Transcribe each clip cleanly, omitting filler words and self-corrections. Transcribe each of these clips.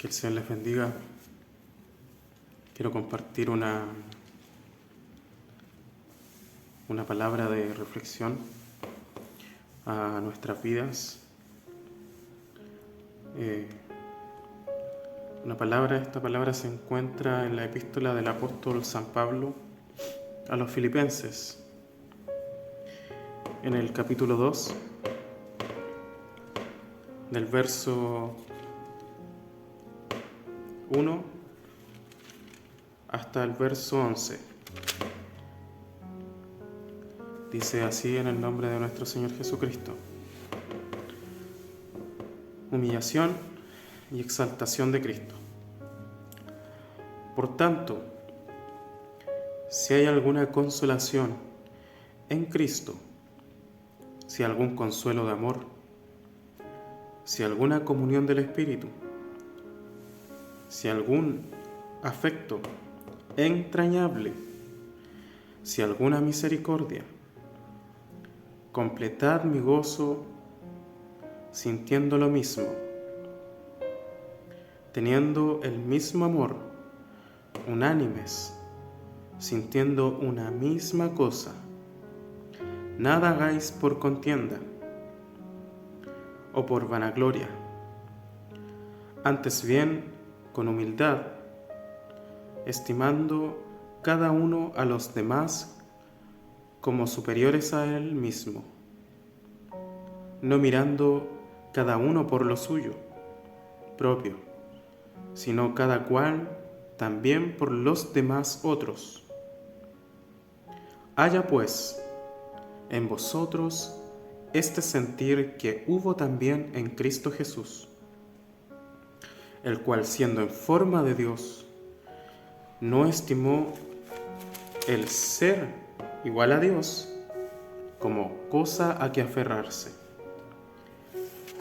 Que el Señor les bendiga. Quiero compartir una palabra de reflexión a nuestras vidas. Esta palabra se encuentra en la epístola del apóstol San Pablo a los Filipenses, en el capítulo 2, del verso 1 hasta el verso 11. Dice así en el nombre de nuestro Señor Jesucristo: humillación y exaltación de Cristo. Por tanto, si hay alguna consolación en Cristo, si algún consuelo de amor, si alguna comunión del Espíritu, si algún afecto entrañable, si alguna misericordia, completad mi gozo sintiendo lo mismo, teniendo el mismo amor, unánimes, sintiendo una misma cosa. Nada hagáis por contienda o por vanagloria, antes bien con humildad, estimando cada uno a los demás como superiores a él mismo, no mirando cada uno por lo suyo propio, sino cada cual también por los demás otros. Haya pues en vosotros este sentir que hubo también en Cristo Jesús, el cual, siendo en forma de Dios, no estimó el ser igual a Dios como cosa a que aferrarse,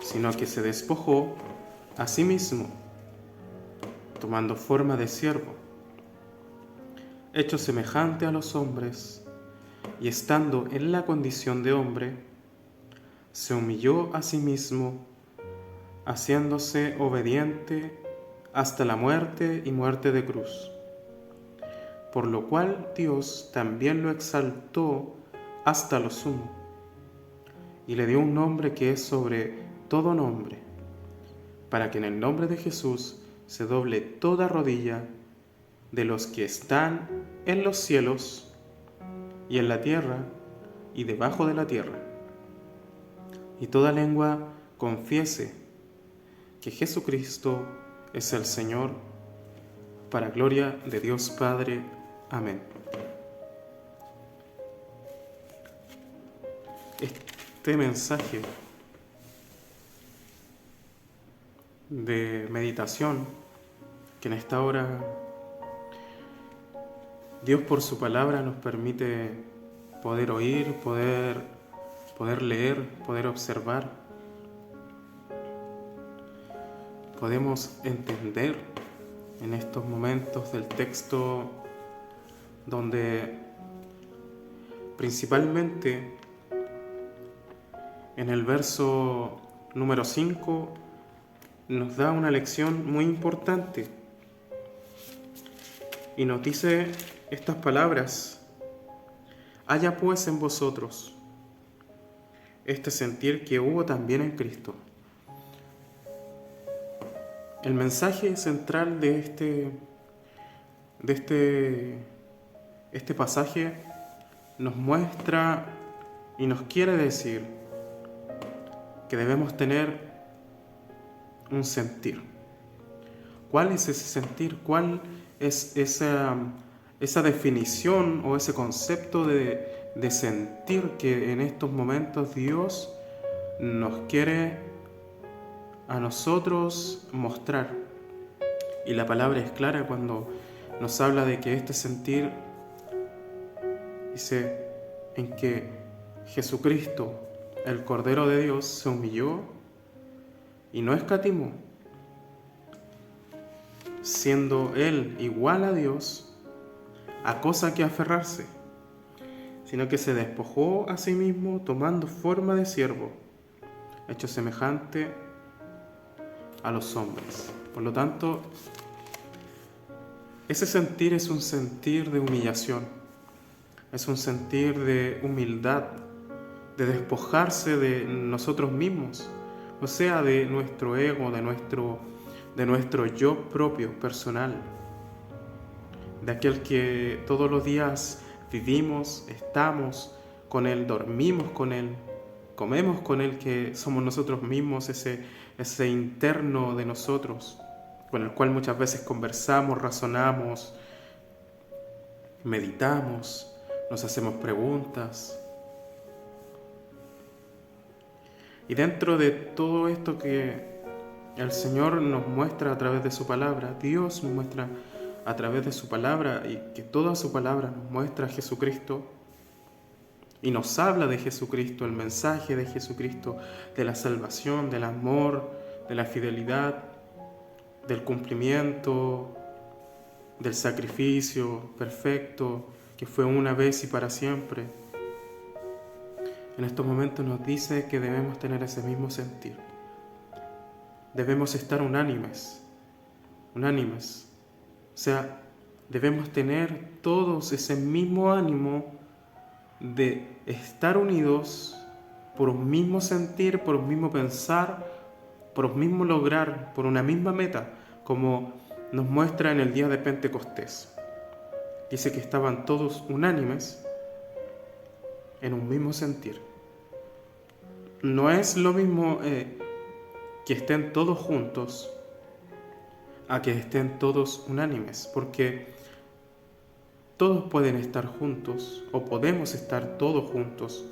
sino que se despojó a sí mismo, tomando forma de siervo, hecho semejante a los hombres, y estando en la condición de hombre, se humilló a sí mismo, haciéndose obediente hasta la muerte y muerte de cruz. Por lo cual Dios también lo exaltó hasta lo sumo, y le dio un nombre que es sobre todo nombre, para que en el nombre de Jesús se doble toda rodilla de los que están en los cielos y en la tierra y debajo de la tierra, y toda lengua confiese que Jesucristo es el Señor, para gloria de Dios Padre. Amén. Este mensaje de meditación que en esta hora Dios por su palabra nos permite poder oír, poder leer, poder observar, podemos entender en estos momentos del texto donde principalmente en el verso número 5 nos da una lección muy importante y nos dice estas palabras: haya pues en vosotros este sentir que hubo también en Cristo. El mensaje central de este pasaje nos muestra y nos quiere decir que debemos tener un sentir. ¿Cuál es ese sentir? ¿Cuál es esa definición o ese concepto de sentir que en estos momentos Dios nos quiere a nosotros mostrar? Y la palabra es clara cuando nos habla de que este sentir dice en que Jesucristo, el Cordero de Dios, se humilló y no escatimó, siendo Él igual a Dios, a cosa que aferrarse, sino que se despojó a sí mismo tomando forma de siervo, hecho semejante a los hombres. Por lo tanto, ese sentir es un sentir de humillación, es un sentir de humildad, de despojarse de nosotros mismos, o sea, de nuestro ego, de nuestro yo propio, personal, de aquel que todos los días vivimos, estamos con Él, dormimos con Él, comemos con Él, que somos nosotros mismos, ese interno de nosotros, con el cual muchas veces conversamos, razonamos, meditamos, nos hacemos preguntas. Y dentro de todo esto que el Señor nos muestra a través de su palabra, Dios nos muestra a través de su palabra, y que toda su palabra nos muestra a Jesucristo y nos habla de Jesucristo, el mensaje de Jesucristo, de la salvación, del amor, de la fidelidad, del cumplimiento, del sacrificio perfecto que fue una vez y para siempre. En estos momentos nos dice que debemos tener ese mismo sentir. Debemos estar unánimes. O sea, debemos tener todos ese mismo ánimo de estar unidos por un mismo sentir, por un mismo pensar, por un mismo lograr, por una misma meta, como nos muestra en el día de Pentecostés. Dice que estaban todos unánimes en un mismo sentir. No es lo mismo que estén todos juntos a que estén todos unánimes, porque todos pueden estar juntos o podemos estar todos juntos,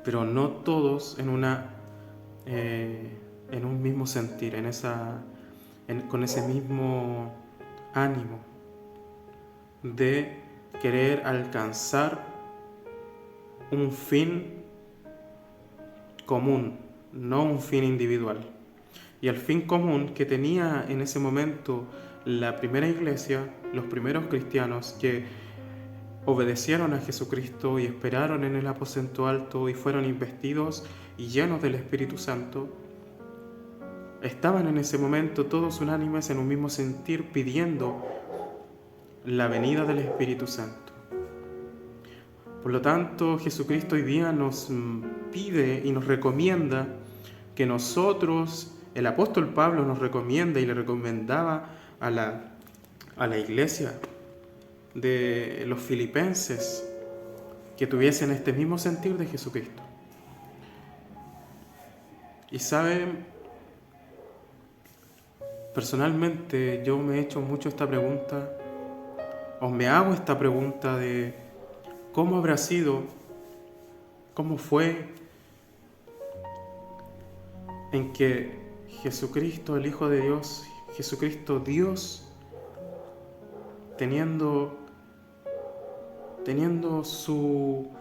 pero no todos en un mismo sentir, con ese mismo ánimo de querer alcanzar un fin común, no un fin individual. Y el fin común que tenía en ese momento la primera iglesia, los primeros cristianos que obedecieron a Jesucristo y esperaron en el aposento alto y fueron investidos y llenos del Espíritu Santo, estaban en ese momento todos unánimes en un mismo sentir, pidiendo la venida del Espíritu Santo. Por lo tanto, Jesucristo hoy día nos pide y nos recomienda que nosotros, el apóstol Pablo nos recomienda y le recomendaba a la iglesia de los filipenses que tuviesen este mismo sentir de Jesucristo. Y saben, personalmente yo me he hecho mucho esta pregunta, o me hago esta pregunta de cómo habrá sido, cómo fue en que Jesucristo, el Hijo de Dios, Jesucristo Dios, teniendo su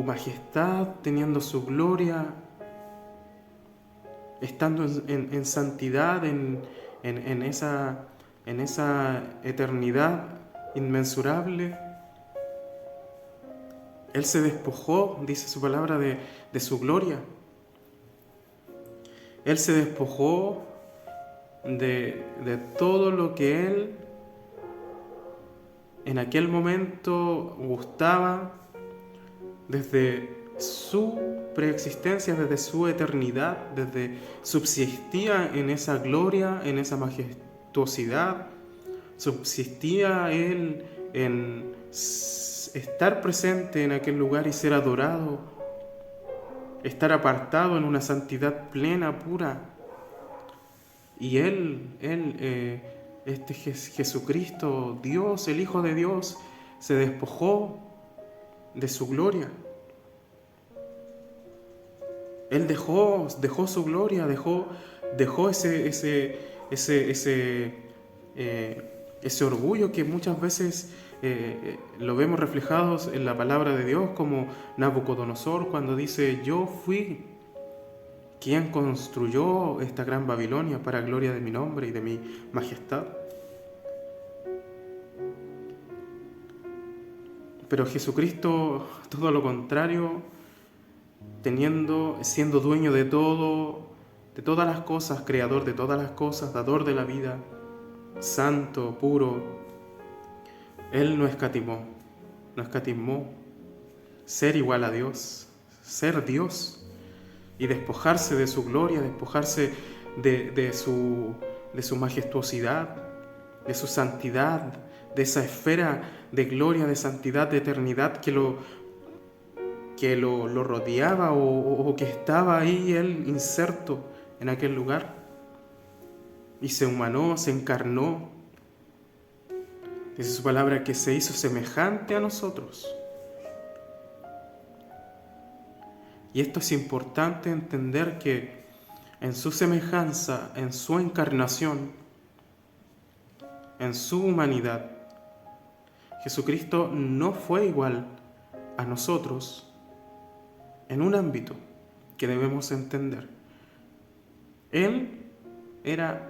majestad, teniendo su gloria, estando en santidad, en esa eternidad inmensurable, Él se despojó, dice su palabra, de su gloria. Él se despojó de todo lo que Él en aquel momento gustaba, desde su preexistencia, desde su eternidad, desde subsistía en esa gloria, en esa majestuosidad, subsistía Él en estar presente en aquel lugar y ser adorado, estar apartado en una santidad plena, pura. Y Jesucristo, Dios, el Hijo de Dios, se despojó de su gloria. Él dejó su gloria, dejó ese orgullo que muchas veces lo vemos reflejados en la palabra de Dios, como Nabucodonosor cuando dice: yo fui quien construyó esta gran Babilonia para gloria de mi nombre y de mi majestad. Pero Jesucristo, todo lo contrario, siendo dueño de todo, de todas las cosas, creador de todas las cosas, dador de la vida, santo, puro, Él no escatimó ser igual a Dios, ser Dios y despojarse de su gloria, despojarse de su majestuosidad, de su santidad, de esa esfera de gloria, de santidad, de eternidad que lo rodeaba o que estaba ahí Él inserto en aquel lugar. Y se humanó, se encarnó. Dice su palabra que se hizo semejante a nosotros. Y esto es importante entender, que en su semejanza, en su encarnación, en su humanidad, Jesucristo no fue igual a nosotros en un ámbito que debemos entender. Él era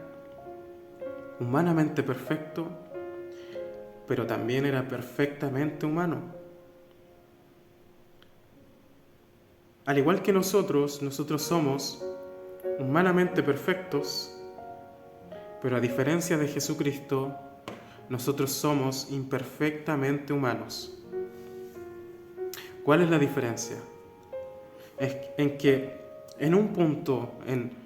humanamente perfecto, pero también era perfectamente humano. Al igual que nosotros somos humanamente perfectos, pero a diferencia de Jesucristo, nosotros somos imperfectamente humanos. ¿Cuál es la diferencia? Es en que en un punto en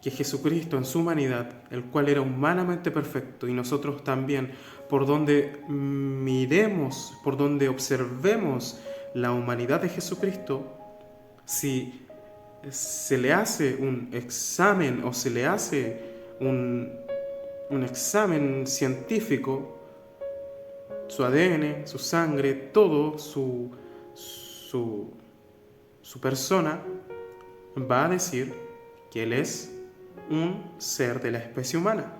que Jesucristo en su humanidad, el cual era humanamente perfecto, y nosotros también, por donde miremos, por donde observemos la humanidad de Jesucristo, si se le hace un examen o se le hace un examen científico, su ADN, su sangre, todo su persona, va a decir que Él es un ser de la especie humana.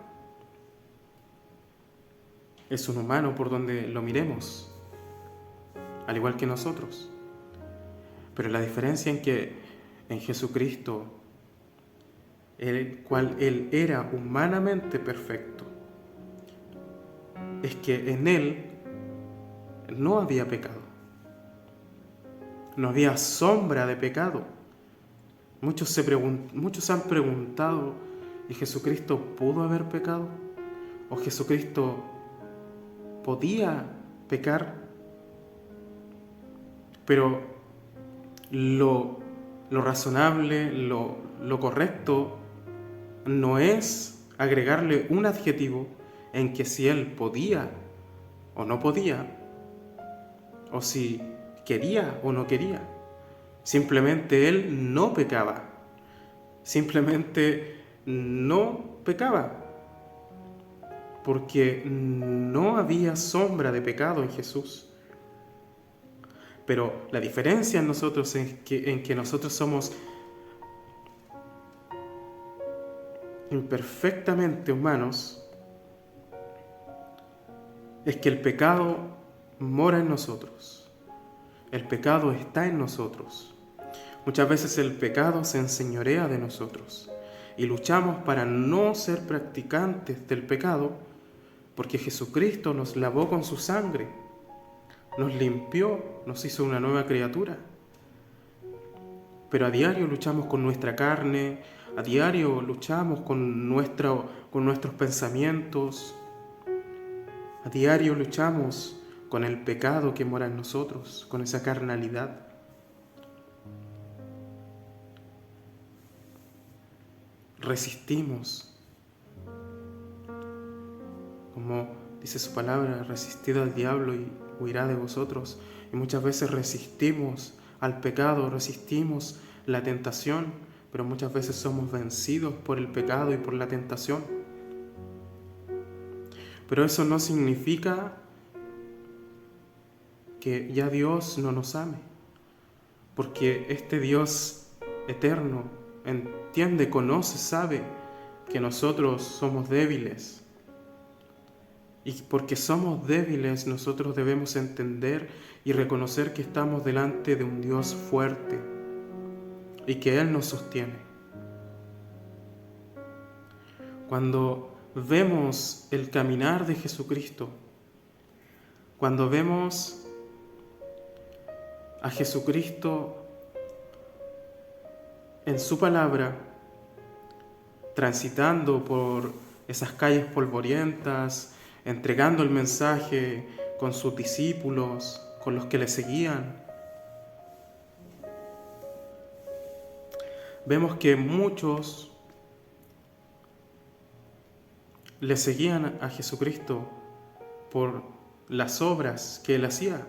Es un humano por donde lo miremos, al igual que nosotros. Pero la diferencia en que en Jesucristo, el cual Él era humanamente perfecto, es que en Él no había pecado. No había sombra de pecado. Muchos han preguntado, ¿y Jesucristo pudo haber pecado? ¿O Jesucristo podía pecar? Pero lo razonable, lo correcto, no es agregarle un adjetivo en que si Él podía o no podía, o si quería o no quería. Simplemente Él no pecaba. Simplemente no pecaba. Porque no había sombra de pecado en Jesús. Pero la diferencia en nosotros es en que nosotros somos imperfectamente humanos, es que el pecado mora en nosotros. El pecado está en nosotros. Muchas veces el pecado se enseñorea de nosotros y luchamos para no ser practicantes del pecado, porque Jesucristo nos lavó con su sangre, nos limpió, nos hizo una nueva criatura. Pero a diario luchamos con nuestra carne, a diario luchamos con nuestros pensamientos, a diario luchamos con el pecado que mora en nosotros, con esa carnalidad. Resistimos, como dice su palabra, resistid al diablo y huirá de vosotros. Y muchas veces resistimos al pecado, resistimos la tentación, pero muchas veces somos vencidos por el pecado y por la tentación. Pero eso no significa que ya Dios no nos ame, porque este Dios eterno entiende, conoce, sabe que nosotros somos débiles. Y porque somos débiles, nosotros debemos entender y reconocer que estamos delante de un Dios fuerte y que Él nos sostiene. Cuando vemos el caminar de Jesucristo, cuando vemos a Jesucristo en su palabra, transitando por esas calles polvorientas, entregando el mensaje con sus discípulos, con los que le seguían. Vemos que muchos le seguían a Jesucristo por las obras que él hacía.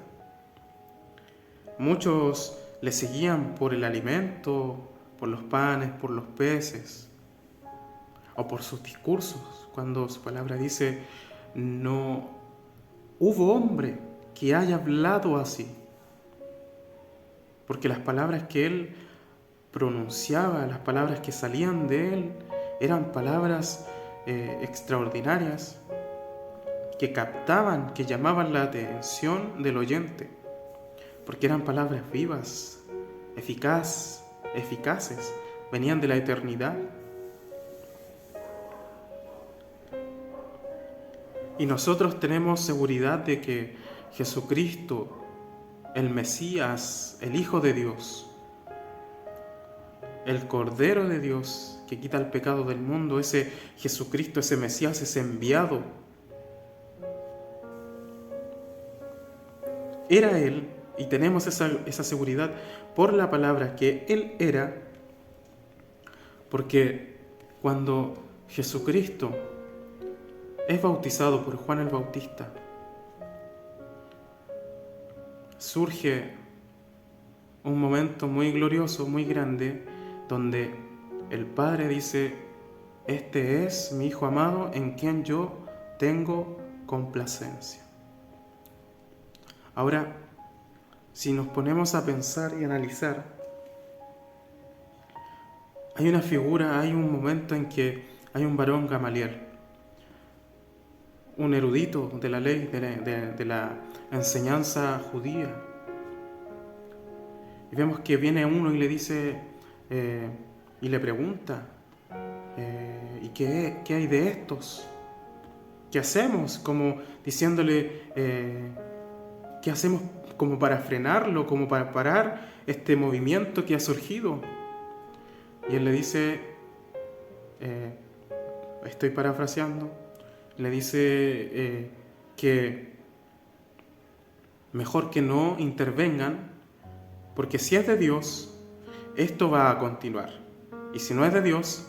Muchos le seguían por el alimento, por los panes, por los peces, o por sus discursos, cuando su palabra dice: no hubo hombre que haya hablado así, porque las palabras que él pronunciaba, las palabras que salían de él, eran palabras extraordinarias, que captaban, que llamaban la atención del oyente, porque eran palabras vivas, eficaces, venían de la eternidad. Y nosotros tenemos seguridad de que Jesucristo, el Mesías, el Hijo de Dios, el Cordero de Dios que quita el pecado del mundo, ese Jesucristo, ese Mesías, ese enviado, era Él, y tenemos esa seguridad por la palabra que Él era, porque cuando Jesucristo es bautizado por Juan el Bautista, surge un momento muy glorioso, muy grande, donde el Padre dice: este es mi Hijo amado en quien yo tengo complacencia. Ahora, si nos ponemos a pensar y analizar, hay una figura, hay un momento en que hay un varón Gamaliel, un erudito de la ley, de la enseñanza judía. Y vemos que viene uno y le dice, y le pregunta, ¿y qué hay de estos? ¿Qué hacemos? Como diciéndole, ¿qué hacemos como para frenarlo, como para parar este movimiento que ha surgido? Y él le dice, estoy parafraseando, le dice que mejor que no intervengan, porque si es de Dios, esto va a continuar. Y si no es de Dios,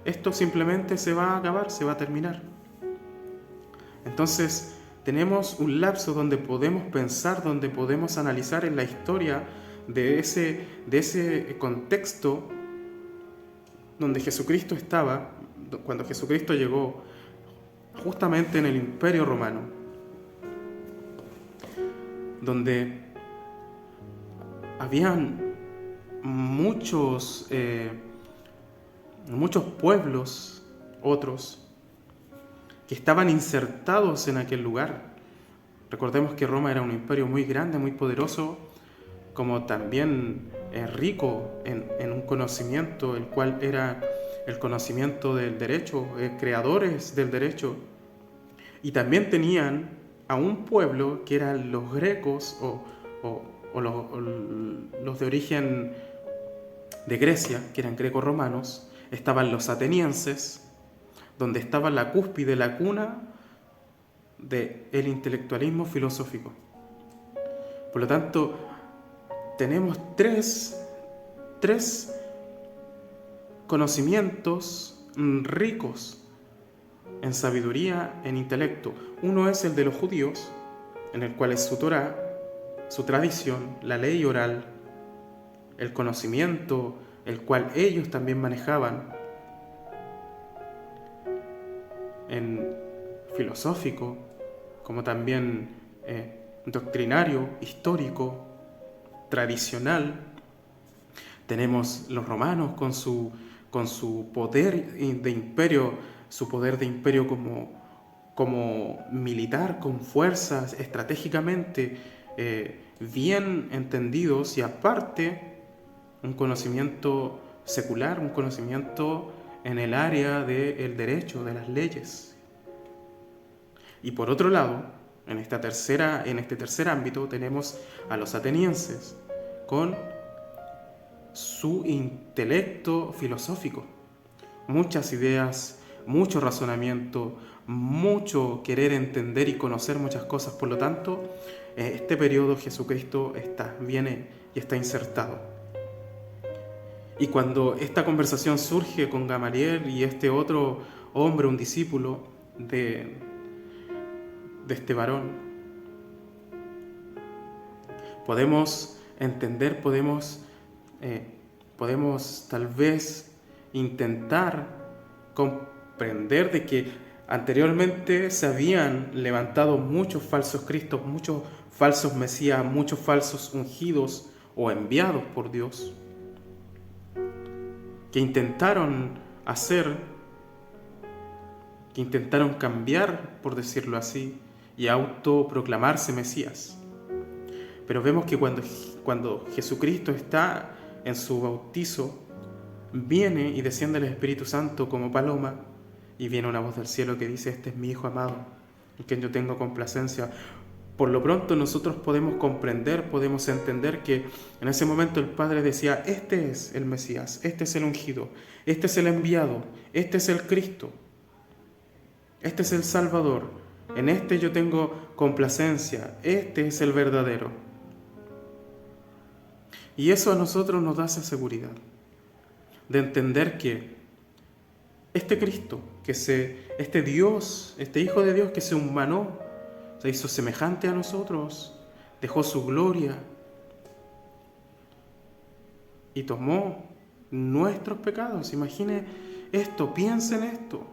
esto simplemente se va a acabar, se va a terminar. Entonces, tenemos un lapso donde podemos pensar, donde podemos analizar en la historia de ese contexto donde Jesucristo estaba, cuando Jesucristo llegó justamente en el Imperio Romano, donde habían muchos pueblos, otros, que estaban insertados en aquel lugar. Recordemos que Roma era un imperio muy grande, muy poderoso, como también rico en un conocimiento, el cual era el conocimiento del derecho, creadores del derecho. Y también tenían a un pueblo que eran los grecos o los de origen de Grecia, que eran greco-romanos. Estaban los atenienses, donde estaba la cúspide, la cuna del intelectualismo filosófico. Por lo tanto, tenemos tres conocimientos ricos en sabiduría, en intelecto. Uno es el de los judíos, en el cual es su Torá, su tradición, la ley oral, el conocimiento, el cual ellos también manejaban, en filosófico, como también doctrinario, histórico, tradicional. Tenemos los romanos con su poder de imperio, su poder de imperio como militar, con fuerzas, estratégicamente bien entendidos, y aparte un conocimiento secular, un conocimiento en el área del derecho, de las leyes. Y por otro lado, en este tercer ámbito, tenemos a los atenienses con su intelecto filosófico, muchas ideas, mucho razonamiento, mucho querer entender y conocer muchas cosas. Por lo tanto, este periodo Jesucristo viene y está insertado. Y cuando esta conversación surge con Gamaliel y este otro hombre, un discípulo de este varón, podemos entender, podemos tal vez intentar comprender de que anteriormente se habían levantado muchos falsos cristos, muchos falsos mesías, muchos falsos ungidos o enviados por Dios, que intentaron cambiar, por decirlo así, y autoproclamarse Mesías. Pero vemos que cuando Jesucristo está en su bautizo, viene y desciende el Espíritu Santo como paloma, y viene una voz del cielo que dice: este es mi Hijo amado, en quien yo tengo complacencia. Por lo pronto nosotros podemos comprender, podemos entender que en ese momento el Padre decía: este es el Mesías, este es el ungido, este es el enviado, este es el Cristo, este es el Salvador, en este yo tengo complacencia, este es el verdadero. Y eso a nosotros nos da esa seguridad de entender que este Cristo, este Dios, este Hijo de Dios que se humanó, se hizo semejante a nosotros, dejó su gloria y tomó nuestros pecados. Imagine esto, piensa en esto.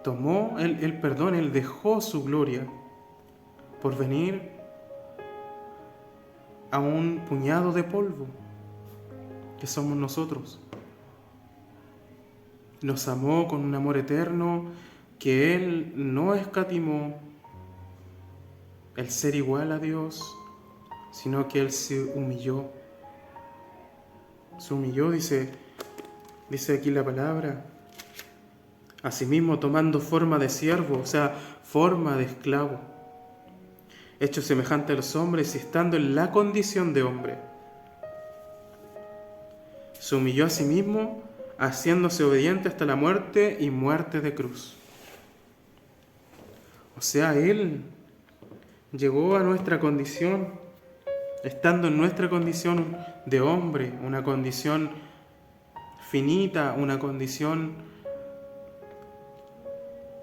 Tomó el perdón, Él dejó su gloria por venir a un puñado de polvo que somos nosotros. Nos amó con un amor eterno que Él no escatimó el ser igual a Dios, sino que Él se humilló. Se humilló, dice aquí la palabra, asimismo tomando forma de siervo, o sea, forma de esclavo, hecho semejante a los hombres y estando en la condición de hombre. Se humilló a sí mismo, haciéndose obediente hasta la muerte y muerte de cruz. O sea, Él llegó a nuestra condición, estando en nuestra condición de hombre, una condición finita, una condición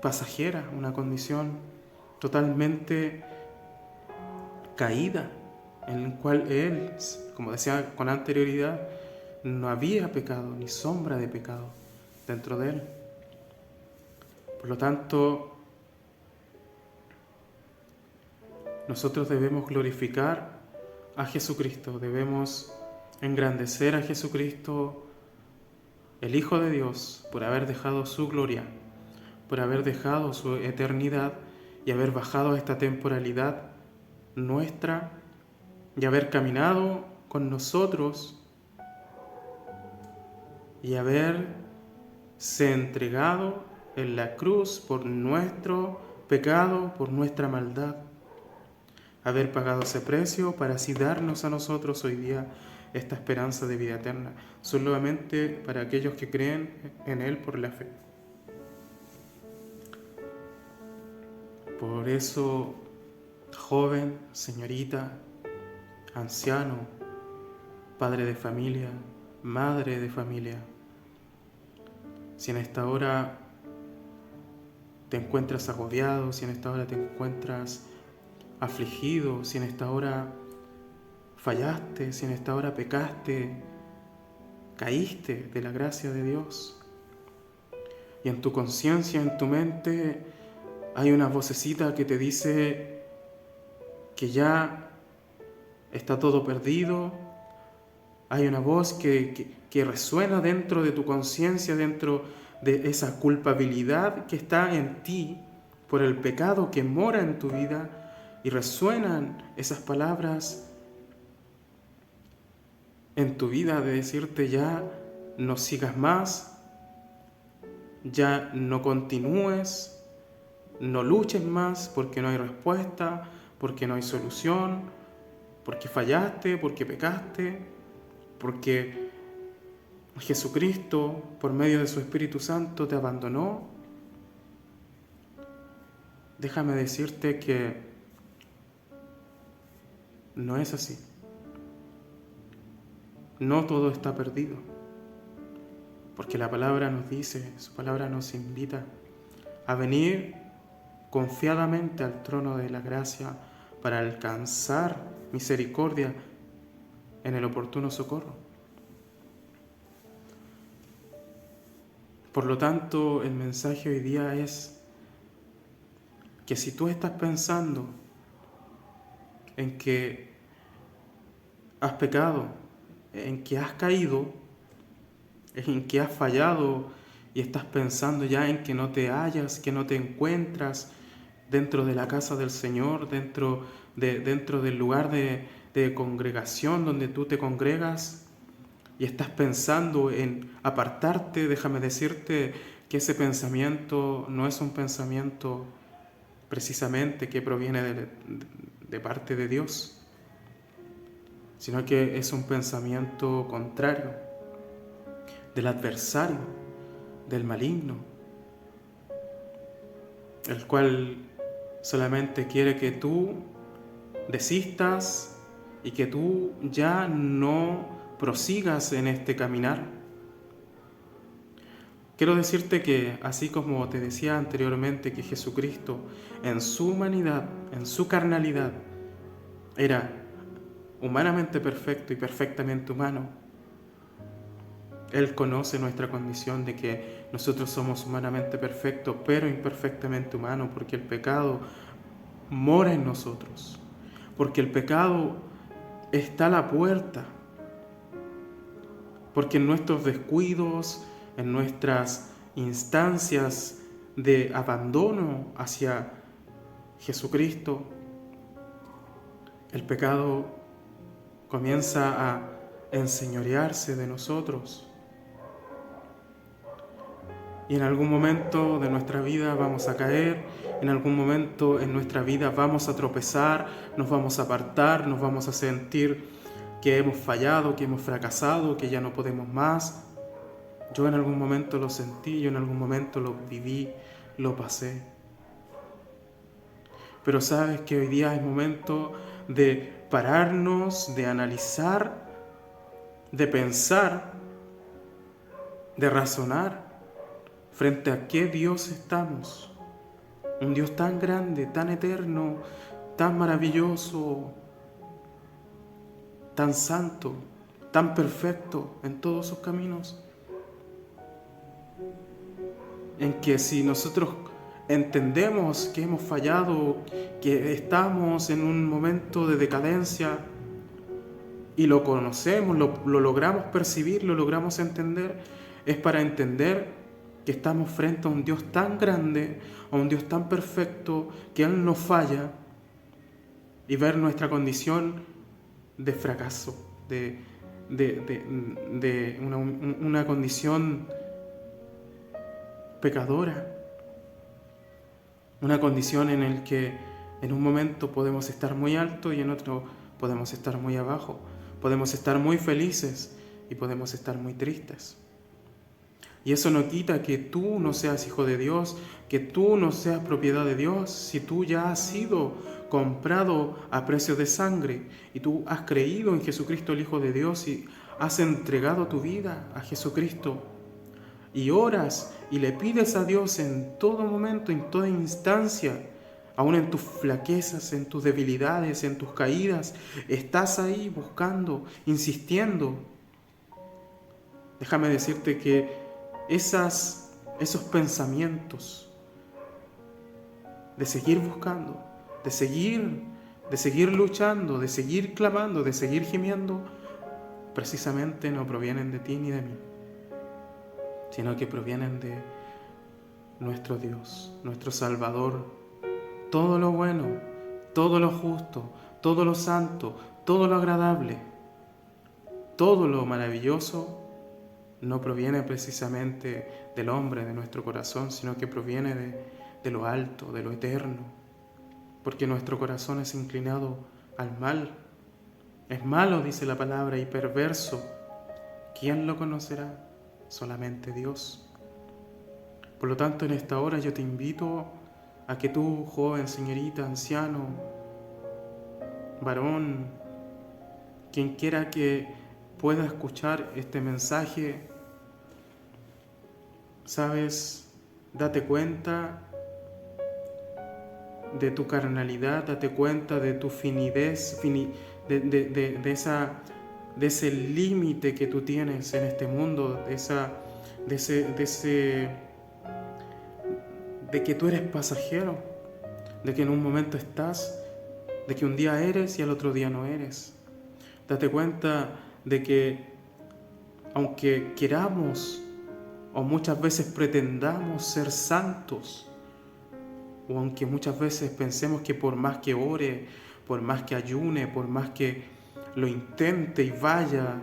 pasajera, una condición totalmente caída, en la cual Él, como decía con anterioridad, no había pecado, ni sombra de pecado dentro de Él. Por lo tanto, nosotros debemos glorificar a Jesucristo, debemos engrandecer a Jesucristo, el Hijo de Dios, por haber dejado su gloria, por haber dejado su eternidad y haber bajado a esta temporalidad nuestra y haber caminado con nosotros y haberse entregado en la cruz por nuestro pecado, por nuestra maldad, haber pagado ese precio para así darnos a nosotros hoy día esta esperanza de vida eterna, solamente para aquellos que creen en Él por la fe. Por eso, joven, señorita, anciano, padre de familia, madre de familia, si en esta hora te encuentras agobiado, si en esta hora te encuentras afligido, si en esta hora fallaste, si en esta hora pecaste, caíste de la gracia de Dios, y en tu conciencia, en tu mente, hay una vocecita que te dice que ya está todo perdido, hay una voz que resuena dentro de tu conciencia, dentro de esa culpabilidad que está en ti por el pecado que mora en tu vida, y resuenan esas palabras en tu vida de decirte: ya no sigas más, ya no continúes, no luches más porque no hay respuesta, porque no hay solución, porque fallaste, porque pecaste, porque Jesucristo, por medio de su Espíritu Santo, te abandonó, déjame decirte que no es así. No todo está perdido, porque la palabra nos dice, su palabra nos invita a venir confiadamente al trono de la gracia para alcanzar misericordia en el oportuno socorro. Por lo tanto, el mensaje hoy día es que si tú estás pensando en que has pecado, en que has caído, en que has fallado y estás pensando ya en que no te hallas, que no te encuentras dentro de la casa del Señor, dentro del lugar de congregación donde tú te congregas, y estás pensando en apartarte, déjame decirte que ese pensamiento no es un pensamiento precisamente que proviene de parte de Dios, sino que es un pensamiento contrario, del adversario, del maligno, el cual solamente quiere que tú desistas y que tú ya no prosigas en este caminar. Quiero decirte que, así como te decía anteriormente, que Jesucristo en su humanidad, en su carnalidad, era humanamente perfecto y perfectamente humano, Él conoce nuestra condición de que nosotros somos humanamente perfectos, pero imperfectamente humanos, porque el pecado mora en nosotros, porque el pecado está a la puerta, porque en nuestros descuidos, en nuestras instancias de abandono hacia Jesucristo, el pecado comienza a enseñorearse de nosotros. Y en algún momento de nuestra vida vamos a caer, en algún momento en nuestra vida vamos a tropezar, nos vamos a apartar, nos vamos a sentir que hemos fallado, que hemos fracasado, que ya no podemos más. Yo en algún momento lo sentí, yo en algún momento lo viví, lo pasé. Pero sabes que hoy día es momento de pararnos, de analizar, de pensar, de razonar frente a qué Dios estamos. Un Dios tan grande, tan eterno, tan maravilloso, tan santo, tan perfecto en todos sus caminos. En que si nosotros entendemos que hemos fallado, que estamos en un momento de decadencia y lo conocemos, lo logramos percibir, lo logramos entender, es para entender que estamos frente a un Dios tan grande, a un Dios tan perfecto, que Él no falla, y ver nuestra condición de fracaso, de una condición pecadora, una condición en la que en un momento podemos estar muy alto y en otro podemos estar muy abajo, podemos estar muy felices y podemos estar muy tristes. Y eso no quita que tú no seas hijo de Dios, que tú no seas propiedad de Dios, si tú ya has sido comprado a precio de sangre y tú has creído en Jesucristo el Hijo de Dios y has entregado tu vida a Jesucristo y oras y le pides a Dios en todo momento, en toda instancia, aún en tus flaquezas, en tus debilidades, en tus caídas, estás ahí buscando, insistiendo. Déjame decirte que esos pensamientos de seguir buscando, de seguir luchando, de seguir clamando, de seguir gimiendo, precisamente no provienen de ti ni de mí, sino que provienen de nuestro Dios, nuestro Salvador. Todo lo bueno, todo lo justo, todo lo santo, todo lo agradable, todo lo maravilloso no proviene precisamente del hombre, de nuestro corazón, sino que proviene de lo alto, de lo eterno, porque nuestro corazón es inclinado al mal. Es malo, dice la palabra, y perverso. ¿Quién lo conocerá? Solamente Dios. Por lo tanto, en esta hora yo te invito a que tú, joven, señorita, anciano, varón, quien quiera que pueda escuchar este mensaje, sabes, date cuenta de tu carnalidad, date cuenta de tu finidez, de ese límite que tú tienes en este mundo, de que tú eres pasajero, de que en un momento estás, de que un día eres y al otro día no eres. Date cuenta de que aunque queramos o muchas veces pretendamos ser santos, o aunque muchas veces pensemos que por más que ore, por más que ayune, por más que lo intente y vaya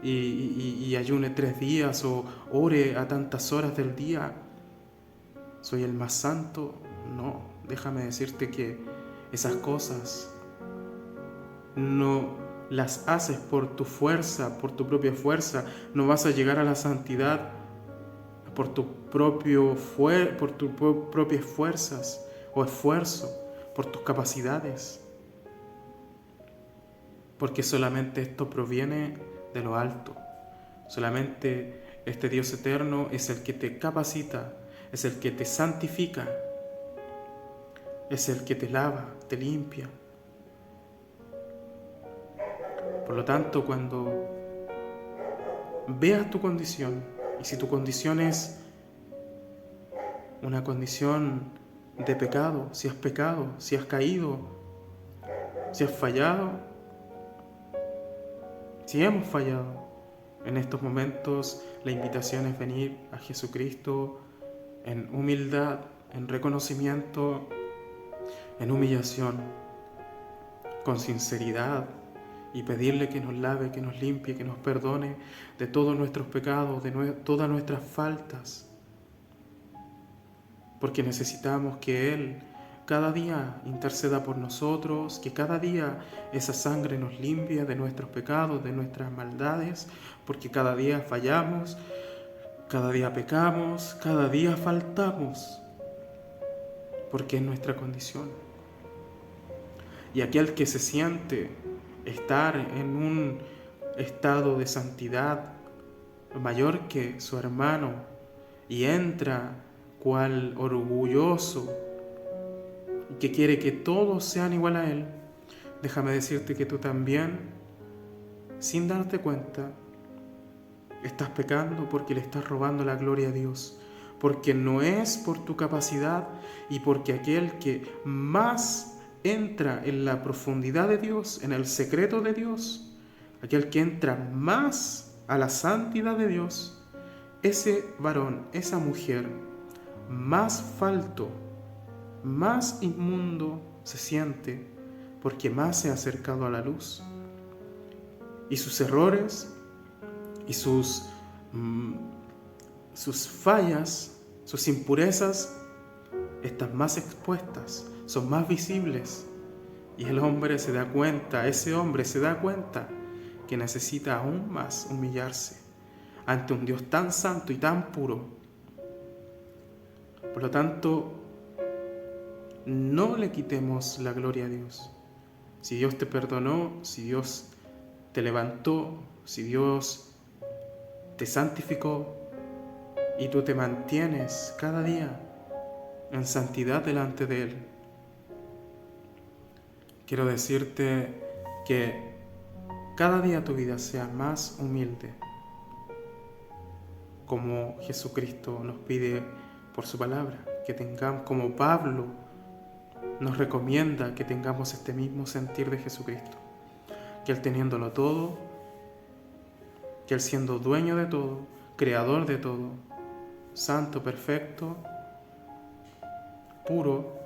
y ayune 3 días o ore a tantas horas del día, soy el más santo. No, déjame decirte que esas cosas no las haces por tu fuerza, por tu propia fuerza. No vas a llegar a la santidad por tus propias fuerzas o esfuerzo, por tus capacidades. Porque solamente esto proviene de lo alto. Solamente este Dios eterno es el que te capacita, es el que te santifica, es el que te lava, te limpia. Por lo tanto, cuando veas tu condición, y si tu condición es una condición de pecado, si has pecado, si has caído, si has fallado, si hemos fallado, en estos momentos la invitación es venir a Jesucristo en humildad, en reconocimiento, en humillación, con sinceridad, y pedirle que nos lave, que nos limpie, que nos perdone de todos nuestros pecados, de todas nuestras faltas, porque necesitamos que Él cada día interceda por nosotros, que cada día esa sangre nos limpie de nuestros pecados, de nuestras maldades, porque cada día fallamos, cada día pecamos, cada día faltamos, porque es nuestra condición. Y aquel que se siente estar en un estado de santidad mayor que su hermano y entra cual orgulloso y que quiere que todos sean igual a él, déjame decirte que tú también, sin darte cuenta, estás pecando porque le estás robando la gloria a Dios, porque no es por tu capacidad y porque aquel que más entra en la profundidad de Dios, en el secreto de Dios, aquel que entra más a la santidad de Dios, ese varón, esa mujer, más falto, más inmundo se siente porque más se ha acercado a la luz. Y sus errores y sus fallas, sus impurezas están más expuestas, son más visibles. Y el hombre se da cuenta, ese hombre se da cuenta que necesita aún más humillarse ante un Dios tan santo y tan puro. Por lo tanto, no le quitemos la gloria a Dios. Si Dios te perdonó, si Dios te levantó, si Dios te santificó y tú te mantienes cada día en santidad delante de Él, quiero decirte que cada día tu vida sea más humilde, como Jesucristo nos pide por su palabra, que tengamos, como Pablo nos recomienda que tengamos este mismo sentir de Jesucristo, que Él teniéndolo todo, que Él siendo dueño de todo, creador de todo, santo, perfecto, puro,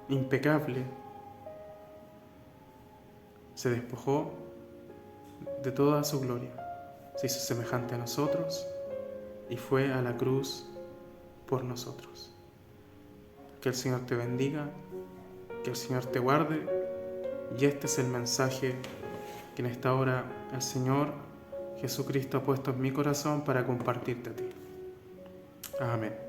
impecable, se despojó de toda su gloria, se hizo semejante a nosotros y fue a la cruz por nosotros. Que el Señor te bendiga, que el Señor te guarde, y este es el mensaje que en esta hora el Señor Jesucristo ha puesto en mi corazón para compartirte a ti. Amén.